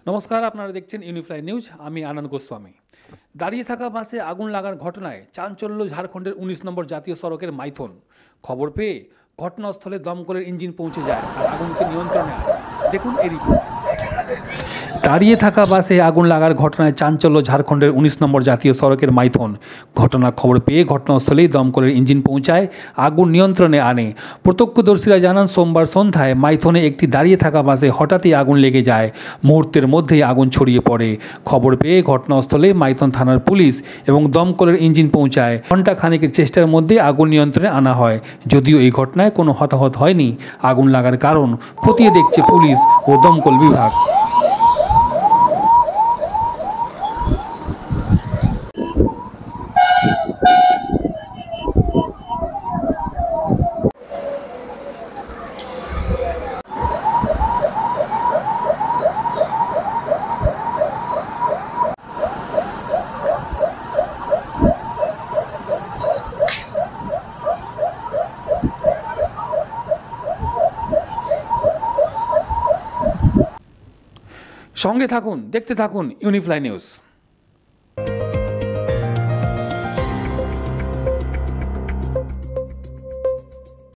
নমস্কার, আপনারা দেখছেন ইউনিফ্লাই নিউজ। আমি আনন্দ গোস্বামী। দাঁড়িয়ে থাকা বাসে আগুন লাগার ঘটনায় চাঞ্চল্য ঝাড়খণ্ডের ১৯ নম্বর জাতীয় সড়কের মাইথন। খবর পেয়ে ঘটনাস্থলে দমকলের ইঞ্জিন পৌঁছে যায় আর আগুনকে নিয়ন্ত্রণে আনে। দেখুন এই রিপোর্ট। দাঁড়িয়ে থাকা বাসে আগুন লাগার ঘটনায় চাঞ্চল্য ঝাড়খণ্ডের ১৯ নম্বর জাতীয় সড়কের মাইথন। ঘটনার খবর পেয়ে ঘটনাস্থলেই দমকলের ইঞ্জিন পৌঁছায়, আগুন নিয়ন্ত্রণে আনে। প্রত্যক্ষদর্শীরা জানান, সোমবার সন্ধ্যায় মাইথনে একটি দাঁড়িয়ে থাকা বাসে হঠাৎই আগুন লেগে যায়। মুহূর্তের মধ্যেই আগুন ছড়িয়ে পড়ে। খবর পেয়ে ঘটনাস্থলে মাইথন থানার পুলিশ এবং দমকলের ইঞ্জিন পৌঁছায়। ঘণ্টা খানেকের চেষ্টার মধ্যে আগুন নিয়ন্ত্রণে আনা হয়। যদিও এই ঘটনায় কোনো হতাহত হয়নি। আগুন লাগার কারণ খতিয়ে দেখছে পুলিশ ও দমকল বিভাগ। সঙ্গে থাকুন, দেখতে থাকুন ইউনিফ্লাই নিউজ।